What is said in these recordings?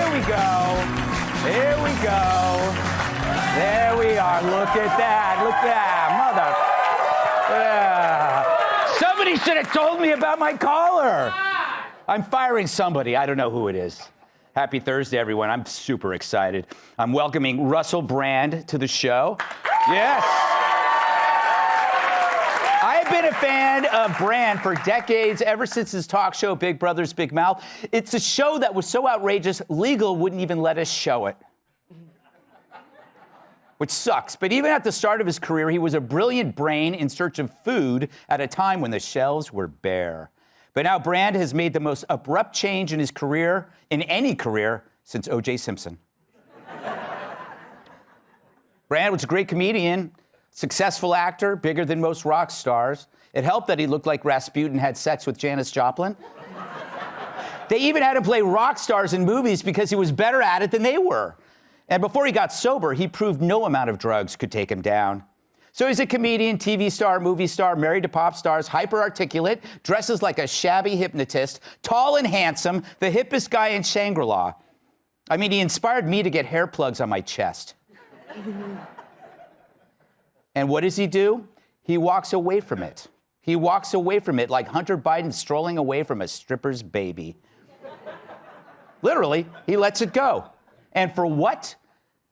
Here we go. Here we go. There we are. Look at that. Look at that. Mother. Yeah. Somebody should have told me about my caller. I'm firing somebody. I don't know who it is. Happy Thursday, everyone. I'm super excited. I'm welcoming Russel Brand to the show. Yes. I've been a fan of Brand for decades, ever since his talk show, Big Brother's Big Mouth. It's a show that was so outrageous, legal wouldn't even let us show it. Which sucks. But even at the start of his career, he was a brilliant brain in search of food at a time when the shelves were bare. But now Brand has made the most abrupt change in his career, in any career, since O.J. Simpson. Brand was a great comedian, successful actor, bigger than most rock stars. It helped that he looked like Rasputin had sex with Janis Joplin. They even had him play rock stars in movies because he was better at it than they were. And before he got sober, he proved no amount of drugs could take him down. So he's a comedian, TV star, movie star, married to pop stars, hyper-articulate, dresses like a shabby hypnotist, tall and handsome, the hippest guy in Shangri-La. I mean, he inspired me to get hair plugs on my chest. And what does he do? He walks away from it. He walks away from it like Hunter Biden strolling away from a stripper's baby. Literally, he lets it go. And for what?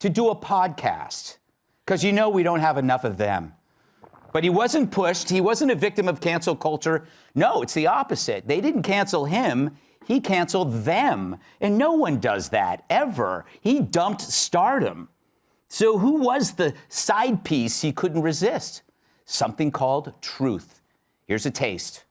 To do a podcast. Because you know we don't have enough of them. But he wasn't pushed. He wasn't a victim of cancel culture. No, it's the opposite. They didn't cancel him. He canceled them. And no one does that, ever. He dumped stardom. So who was the side piece he couldn't resist? Something called truth. Here's a taste.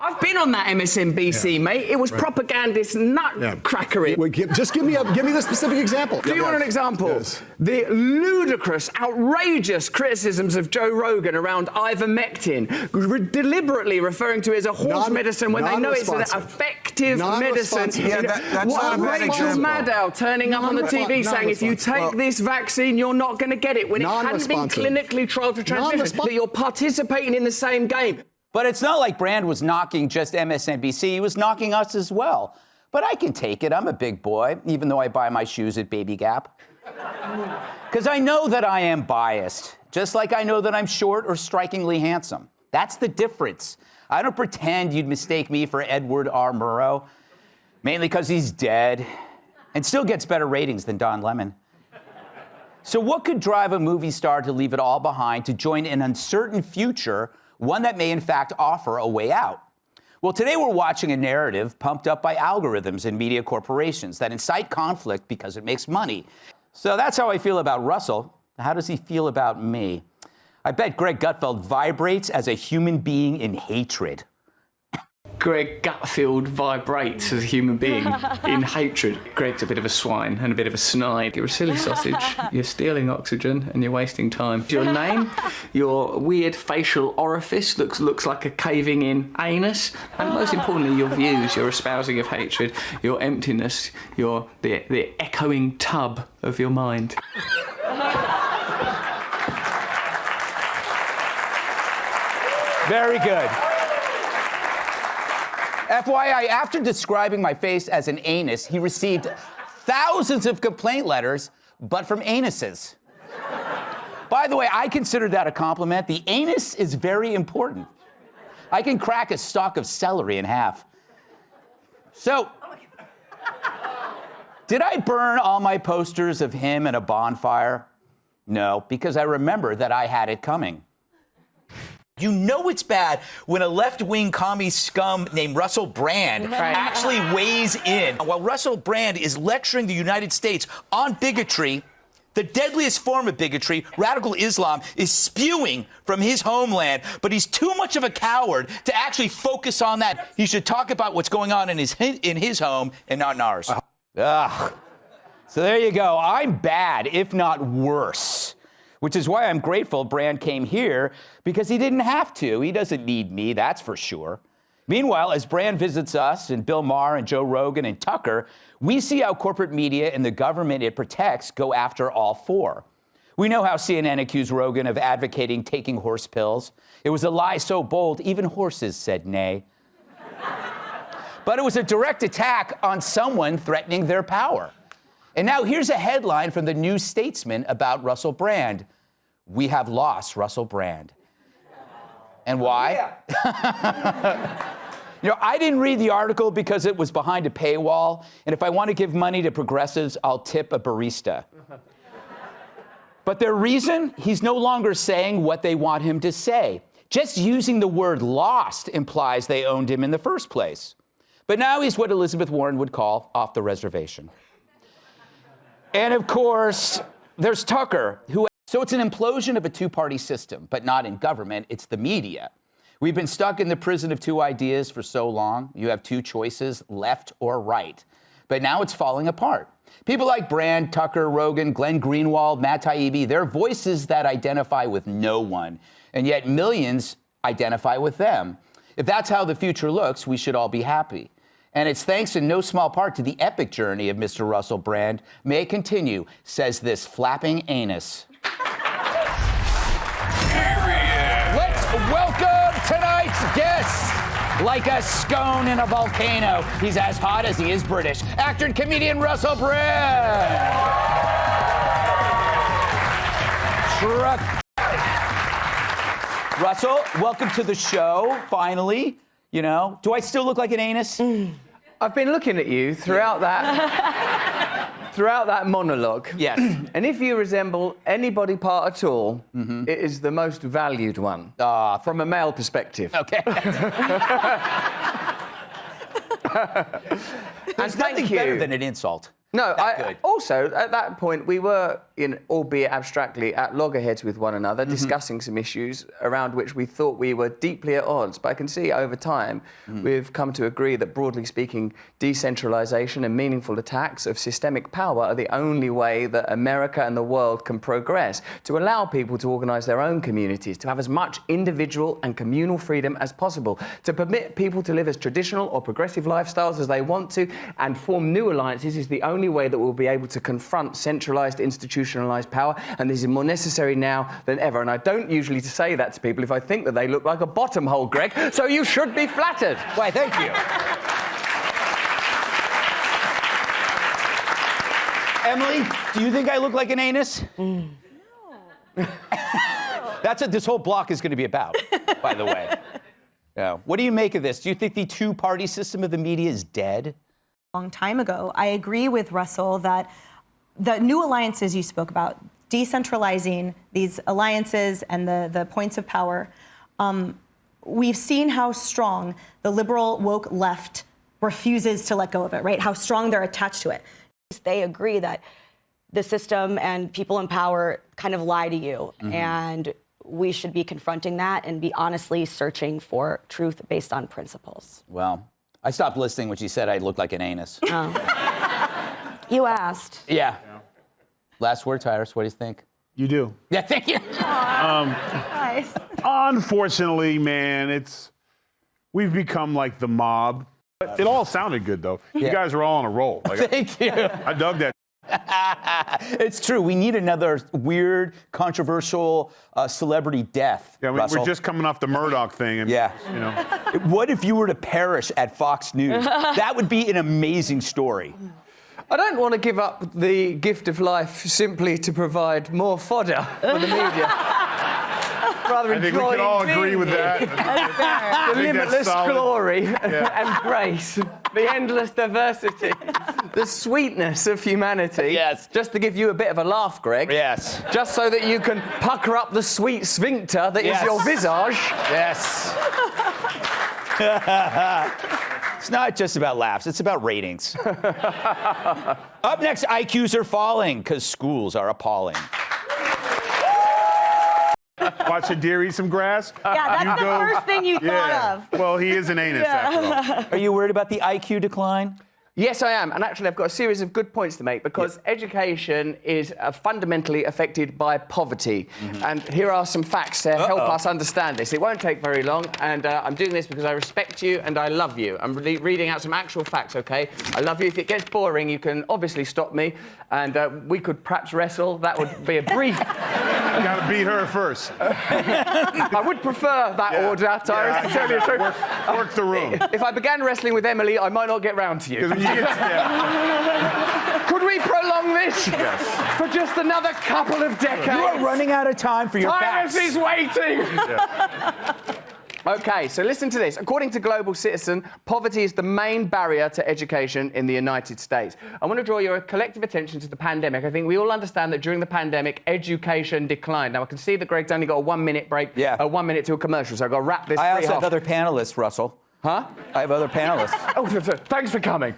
I've been on that MSNBC, mate. It was propagandist nutcrackery. Wait, just give me the specific example. Do you want an example? Yes. The ludicrous, outrageous criticisms of Joe Rogan around ivermectin, deliberately referring to it as a horse medicine when they know it's an effective medicine. Yeah, that's not a bad Rachel example. Maddow turning up on the TV saying if you take this vaccine, you're not going to get it when it hadn't been clinically trialed for transmission. That you're participating in the same game. But it's not like Brand was knocking just MSNBC. He was knocking us as well. But I can take it. I'm a big boy, even though I buy my shoes at Baby Gap. Because I know that I am biased, just like I know that I'm short or strikingly handsome. That's the difference. I don't pretend you'd mistake me for Edward R. Murrow, mainly because he's dead and still gets better ratings than Don Lemon. So what could drive a movie star to leave it all behind to join an uncertain future, one that may in fact offer a way out? Well, today we're watching a narrative pumped up by algorithms and media corporations that incite conflict because it makes money. So that's how I feel about Russell. How does he feel about me? I bet Greg Gutfeld vibrates as a human being in hatred. Greg Gutfeld vibrates as a human being in hatred. Greg's a bit of a swine and a bit of a snide. You're a silly sausage. You're stealing oxygen and you're wasting time. Your name, your weird facial orifice looks like a caving in anus. And most importantly, your views, your espousing of hatred, your emptiness, the echoing tub of your mind. Very good. FYI, after describing my face as an anus, he received thousands of complaint letters, but from anuses. By the way, I consider that a compliment. The anus is very important. I can crack a stalk of celery in half. So, did I burn all my posters of him in a bonfire? No, because I remember that I had it coming. You know it's bad when a left-wing commie scum named Russel Brand actually weighs in. While Russel Brand is lecturing the United States on bigotry, the deadliest form of bigotry, radical Islam, is spewing from his homeland, but he's too much of a coward to actually focus on that. He should talk about what's going on in his home and not in ours. Ugh. So there you go. I'm bad, if not worse. Which is why I'm grateful Brand came here, because he didn't have to. He doesn't need me, that's for sure. Meanwhile, as Brand visits us and Bill Maher and Joe Rogan and Tucker, we see how corporate media and the government it protects go after all four. We know how CNN accused Rogan of advocating taking horse pills. It was a lie so bold, even horses said nay. But it was a direct attack on someone threatening their power. And now here's a headline from the New Statesman about Russel Brand. We have lost Russel Brand. And why? Yeah. I didn't read the article because it was behind a paywall, and if I want to give money to progressives, I'll tip a barista. But their reason? He's no longer saying what they want him to say. Just using the word lost implies they owned him in the first place. But now he's what Elizabeth Warren would call off the reservation. And of course, there's Tucker, who... So it's an implosion of a two-party system, but not in government, it's the media. We've been stuck in the prison of two ideas for so long. You have two choices, left or right. But now it's falling apart. People like Brand, Tucker, Rogan, Glenn Greenwald, Matt Taibbi, they're voices that identify with no one, and yet millions identify with them. If that's how the future looks, we should all be happy. And it's thanks in no small part to the epic journey of Mr. Russel Brand. May it continue, says this flapping anus. Let's welcome tonight's guest. Like a scone in a volcano, he's as hot as he is British. Actor and comedian Russel Brand. Russell, welcome to the show, finally. Do I still look like an anus? I've been looking at you throughout that monologue. Yes. And if you resemble any body part at all, it is the most valued one from a male perspective. Okay. There's nothing better than an insult. No, also, at that point, we were, albeit abstractly, at loggerheads with one another, discussing some issues around which we thought we were deeply at odds. But I can see over time, we've come to agree that, broadly speaking, decentralization and meaningful attacks of systemic power are the only way that America and the world can progress, to allow people to organize their own communities, to have as much individual and communal freedom as possible, to permit people to live as traditional or progressive lifestyles as they want to, and form new alliances is the only way that we'll be able to confront centralized, institutionalized power, and this is more necessary now than ever. And I don't usually say that to people if I think that they look like a bottom hole, Greg, so you should be flattered. Why, thank you. Emily, do you think I look like an anus? No. That's what this whole block is going to be about, by the way. Yeah. What do you make of this? Do you think the two-party system of the media is dead? Long time ago. I agree with Russell that the new alliances you spoke about, decentralizing these alliances and the points of power, we've seen how strong the liberal woke left refuses to let go of it, right? How strong they're attached to it. They agree that the system and people in power kind of lie to you, and we should be confronting that and be honestly searching for truth based on principles. Well, I stopped listening when she said I looked like an anus. Oh. You asked. Yeah. Last word, Tyrus. What do you think? You do. Yeah, thank you. Nice. Unfortunately, man, we've become like the mob. It all sounded good, though. Yeah. You guys are all on a roll. Thank you. I dug that. It's true. We need another weird, controversial celebrity death. Yeah, Russell. we're just coming off the Murdoch thing. And, yeah. What if you were to perish at Fox News? That would be an amazing story. I don't want to give up the gift of life simply to provide more fodder for the media. Rather I think we can all agree with that. The limitless glory and grace, the endless diversity, the sweetness of humanity. Yes. Just to give you a bit of a laugh, Greg. Yes. Just so that you can pucker up the sweet sphincter that is your visage. Yes. It's not just about laughs, it's about ratings. Up next, IQs are falling because schools are appalling. Watch a deer eat some grass? Yeah, that's the first thing you thought of. Well, he is an anus, after all. Are you worried about the IQ decline? Yes, I am. And actually, I've got a series of good points to make because education is fundamentally affected by poverty. And here are some facts to help us understand this. It won't take very long. And I'm doing this because I respect you and I love you. I'm reading out some actual facts, OK? I love you. If it gets boring, you can obviously stop me. And we could perhaps wrestle. That would be a brief... You gotta beat her first. I would prefer that order, Tyrus, to tell you the truth. Work the room. If I began wrestling with Emily, I might not get round to you. Could we prolong this for just another couple of decades. You are running out of time for your Tyrus facts. is waiting. Okay, so listen to this. According to Global Citizen, poverty is the main barrier to education in the United States. I want to draw your collective attention to the pandemic. I think we all understand that during the pandemic, education declined. Now, I can see that Greg's only got a 1 minute break, 1 minute to a commercial, so I've got to wrap this I also up. have other panelists, Russell. Huh? I have other panelists. Oh, thanks for coming.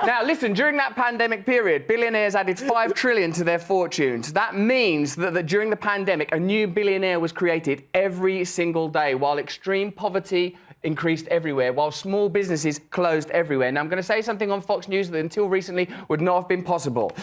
Now, listen, during that pandemic period, billionaires added $5 trillion to their fortunes. That means that during the pandemic, a new billionaire was created every single day, while extreme poverty increased everywhere, while small businesses closed everywhere. Now, I'm going to say something on Fox News that until recently would not have been possible.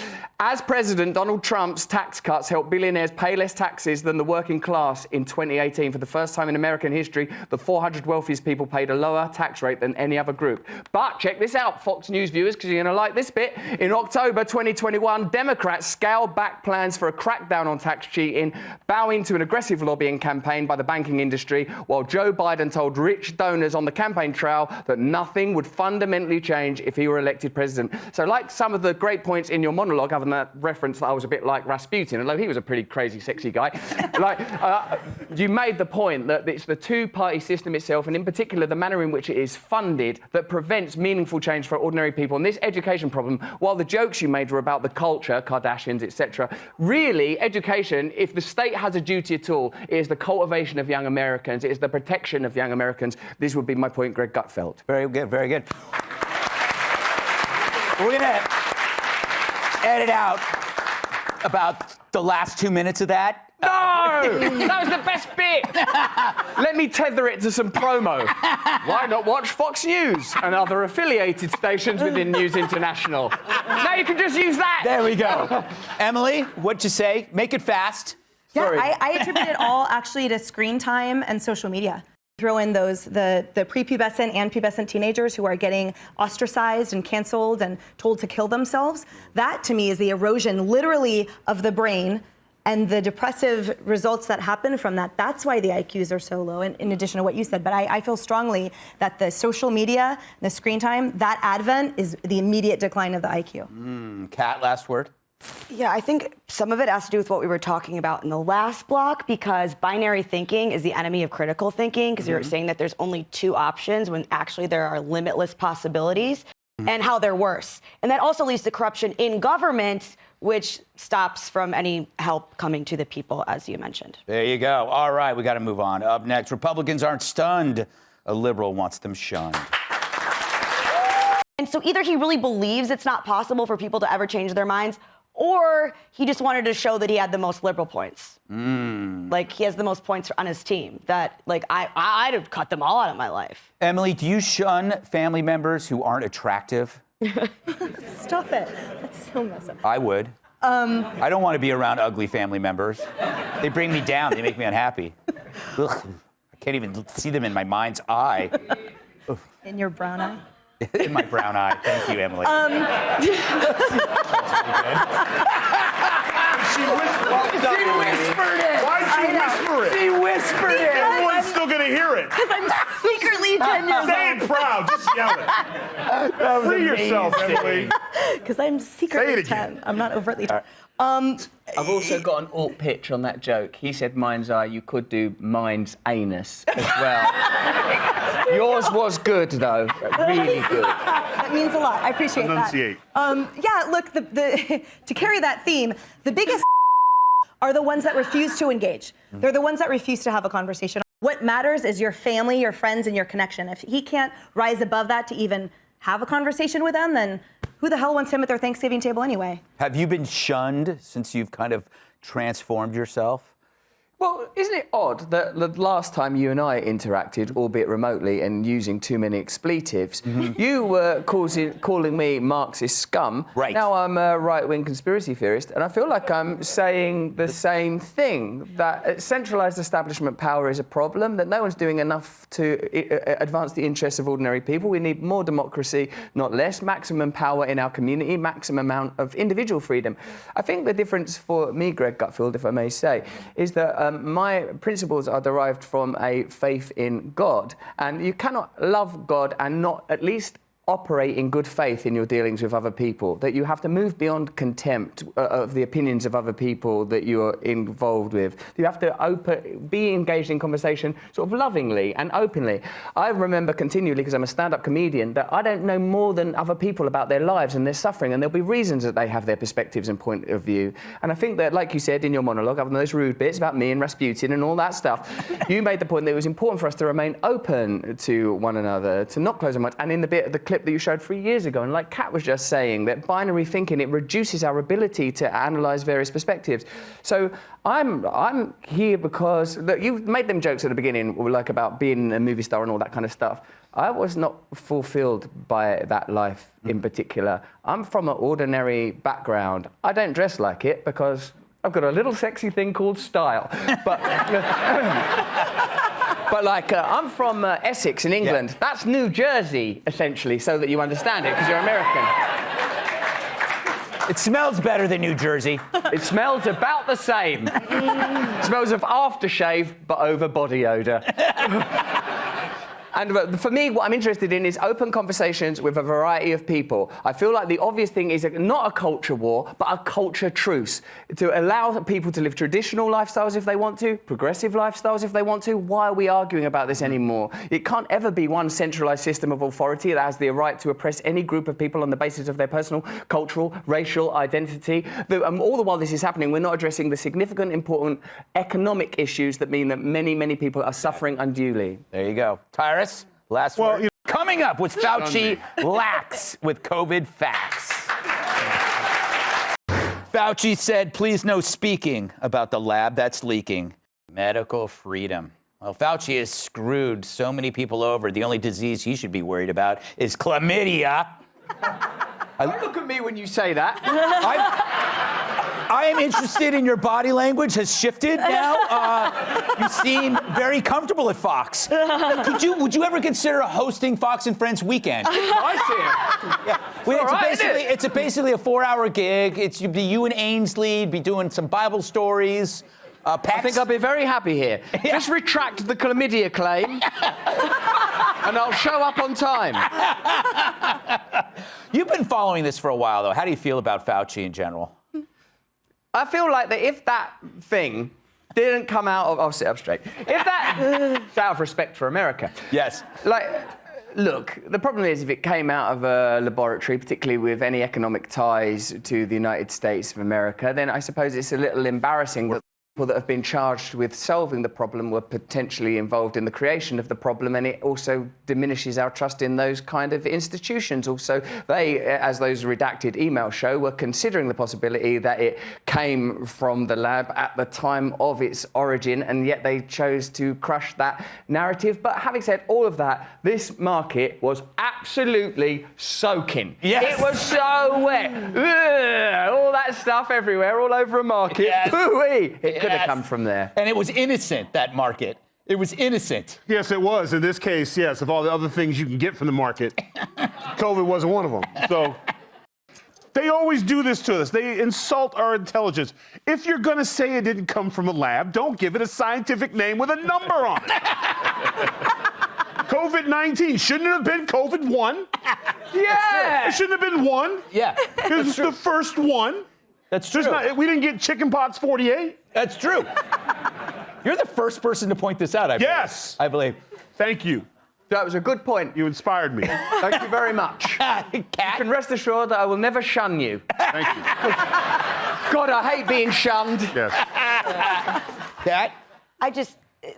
As president, Donald Trump's tax cuts helped billionaires pay less taxes than the working class in 2018. For the first time in American history, the 400 wealthiest people paid a lower tax rate than any other group. But check this out, Fox News viewers, because you're going to like this bit. In October 2021, Democrats scaled back plans for a crackdown on tax cheating, bowing to an aggressive lobbying campaign by the banking industry, while Joe Biden told rich donors on the campaign trail that nothing would fundamentally change if he were elected president. So like some of the great points in your monologue, other than that reference that I was a bit like Rasputin, although he was a pretty crazy, sexy guy, you made the point that it's the two-party system itself, and in particular the manner in which it is funded, that prevents meaningful change for ordinary people. And this education problem, while the jokes you made were about the culture, Kardashians, etc., really, education, if the state has a duty at all, it is the cultivation of young Americans, it is the protection of young Americans. This would be my point, Greg Gutfeld. Very good, very good. We're going to edit out about the last 2 minutes of that. No! That was the best bit! Let me tether it to some promo. Why not watch Fox News and other affiliated stations within News International? Now you can just use that! There we go. Emily, what'd you say? Make it fast. Yeah, Sorry. I attribute it all actually to screen time and social media. Throw in those the prepubescent and pubescent teenagers who are getting ostracized and canceled and told to kill themselves. That to me is the erosion literally of the brain and the depressive results that happen from that. That's why the IQs are so low, in addition to what you said. But I feel strongly that the social media, the screen time, that advent is the immediate decline of the IQ. Kat, last word. Yeah, I think some of it has to do with what we were talking about in the last block, because binary thinking is the enemy of critical thinking, because you're saying that there's only two options when actually there are limitless possibilities, and how they're worse. And that also leads to corruption in government, which stops from any help coming to the people, as you mentioned. There you go. All right, we got to move on. Up next, Republicans aren't stunned. A liberal wants them shunned. And so either he really believes it's not possible for people to ever change their minds, or he just wanted to show that he had the most liberal points. Like, he has the most points on his team. That, like, I'd have cut them all out of my life. Emily, do you shun family members who aren't attractive? Stop it. That's so messed up. I would. I don't want to be around ugly family members. They bring me down. They make me unhappy. Ugh. I can't even see them in my mind's eye. In your brown eye? In my brown eye. Thank you, Emily. She whispered it. Why'd she whisper it? She whispered it. Everyone's still gonna hear it. Because I'm secretly 10 years Say it proud. Just yell it. Free yourself, Emily. Because I'm Say secretly it again. 10. I'm not overtly 10. I've also got an alt pitch on that joke. He said mind's eye, you could do mind's anus as well. Yours was good, though. Really good. That means a lot. I appreciate Enunciate. that. Yeah, look, to carry that theme, the biggest are the ones that refuse to engage. They're the ones that refuse to have a conversation. What matters is your family, your friends, and your connection. If he can't rise above that to even have a conversation with them, then who the hell wants him at their Thanksgiving table anyway? Have you been shunned since you've kind of transformed yourself? Well, isn't it odd that the last time you and I interacted, albeit remotely and using too many expletives, you were calling me Marxist scum. Right. Now I'm a right-wing conspiracy theorist, and I feel like I'm saying the same thing, that centralised establishment power is a problem, that no one's doing enough to advance the interests of ordinary people. We need more democracy, not less, maximum power in our community, maximum amount of individual freedom. I think the difference for me, Greg Gutfeld, if I may say, is that my principles are derived from a faith in God, and you cannot love God and not at least operate in good faith in your dealings with other people, that you have to move beyond contempt of the opinions of other people that you're involved with. You have to be engaged in conversation sort of lovingly and openly. I remember continually, because I'm a stand-up comedian, that I don't know more than other people about their lives and their suffering, and there'll be reasons that they have their perspectives and point of view. And I think that, like you said in your monologue, other than those rude bits about me and Rasputin and all that stuff, you made the point that it was important for us to remain open to one another, to not close our minds. And in the clip that you showed 3 years ago, and like Kat was just saying, that binary thinking, it reduces our ability to analyse various perspectives. So I'm here because look, you made them jokes at the beginning, like about being a movie star and all that kind of stuff. I was not fulfilled by that life in particular. I'm from an ordinary background. I don't dress like it because I've got a little sexy thing called style. But, but like, I'm from Essex in England. Yeah. That's New Jersey, essentially, so that you understand it, because you're American. It smells better than New Jersey. It smells about the same. It smells of aftershave, but over body odour. And for me, what I'm interested in is open conversations with a variety of people. I feel like the obvious thing is not a culture war, but a culture truce. To allow people to live traditional lifestyles if they want to, progressive lifestyles if they want to. Why are we arguing about this anymore? It can't ever be one centralised system of authority that has the right to oppress any group of people on the basis of their personal, cultural, racial identity. All the while this is happening, we're not addressing the significant, important economic issues that mean that many, many people are suffering unduly. There you go. Tyrus? Last word. Coming up, was Fauci lax with COVID facts? Fauci said, please no speaking about the lab that's leaking. Medical freedom. Well, Fauci has screwed so many people over. The only disease he should be worried about is chlamydia. Don't look at me when you say that. I am interested in your body language has shifted now. You seem very comfortable at Fox. Would you ever consider hosting Fox and Friends Weekend? I see it. It's basically a 4-hour gig. You'd be you and Ainsley, be doing some Bible stories. I think I'll be very happy here. Yeah. Just retract the chlamydia claim, and I'll show up on time. You've been following this for a while, though. How do you feel about Fauci in general? I feel like that if that thing didn't come out of... I'll sit up straight. If that... It's out of respect for America. Yes. Like, look, the problem is if it came out of a laboratory, particularly with any economic ties to the United States of America, then I suppose it's a little embarrassing that people that have been charged with solving the problem were potentially involved in the creation of the problem, and it also diminishes our trust in those kind of institutions. Also, they, as those redacted emails show, were considering the possibility that it came from the lab at the time of its origin, and yet they chose to crush that narrative. But having said all of that, this market was absolutely soaking. Yes. It was so wet. Ugh, all that stuff everywhere, all over a market. Yes. Pooh-wee. It could have come from there. And it was innocent, that market. It was innocent. Yes, it was. In this case, yes, of all the other things you can get from the market, COVID wasn't one of them. So they always do this to us. They insult our intelligence. If you're going to say it didn't come from a lab, don't give it a scientific name with a number on it. COVID-19. Shouldn't it have been COVID-1? Yeah. It shouldn't have been 1. Yeah. It was the first one. That's true. We didn't get chickenpox 48. That's true. You're the first person to point this out, I believe. Yes. I believe. Thank you. That was a good point. You inspired me. Thank you very much. Cat. You can rest assured that I will never shun you. Thank you. God, I hate being shunned. Yes. Cat?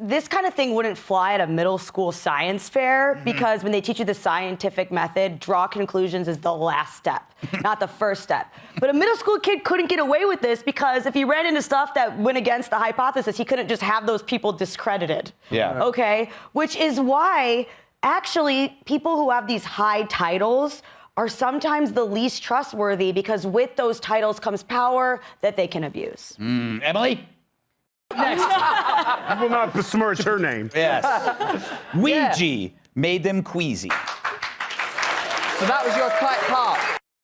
This kind of thing wouldn't fly at a middle school science fair because when they teach you the scientific method, draw conclusions is the last step, not the first step. But a middle school kid couldn't get away with this because if he ran into stuff that went against the hypothesis, he couldn't just have those people discredited. Yeah. Okay? Which is why, actually, people who have these high titles are sometimes the least trustworthy because with those titles comes power that they can abuse. Emily? Next. I will not besmirch her name. Yes. Ouija made them queasy. So that was your tight part.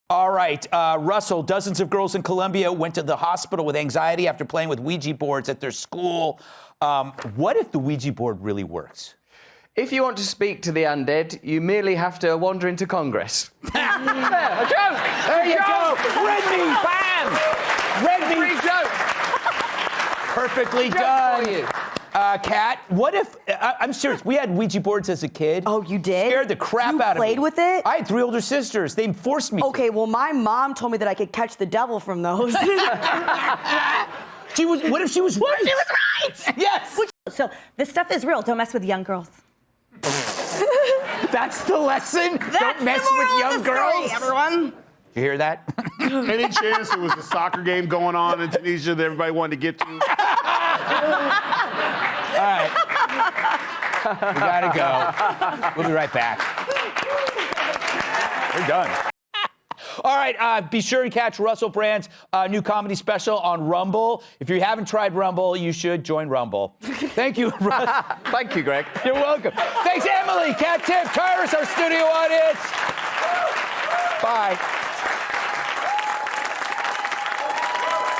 All right, Russell, dozens of girls in Colombia went to the hospital with anxiety after playing with Ouija boards at their school. What if the Ouija board really works? If you want to speak to the undead, you merely have to wander into Congress. Yeah, a joke! There you go. Red meat. Bam. Red Free meat. joke! Perfectly Joke done. for you. Kat, what if, I'm serious, we had Ouija boards as a kid. Oh, you did? Scared the crap You out of me. played with it? I had 3 older sisters. They forced me to. Okay, well, my mom told me that I could catch the devil from those. What if she was right? She was right! Yes. So this stuff is real. Don't mess with young girls. That's the lesson? That's Don't mess the moral with young of the story, girls? everyone. Did you hear that? Any chance there was a soccer game going on in Tunisia that everybody wanted to get to? All right. We gotta go. We'll be right back. We're done. All right, be sure to catch Russel Brand's new comedy special on Rumble. If you haven't tried Rumble, you should join Rumble. Thank you, Russ. Thank you, Greg. You're welcome. Thanks, Emily, Kat, Tim, Tyrus, our studio audience. Bye.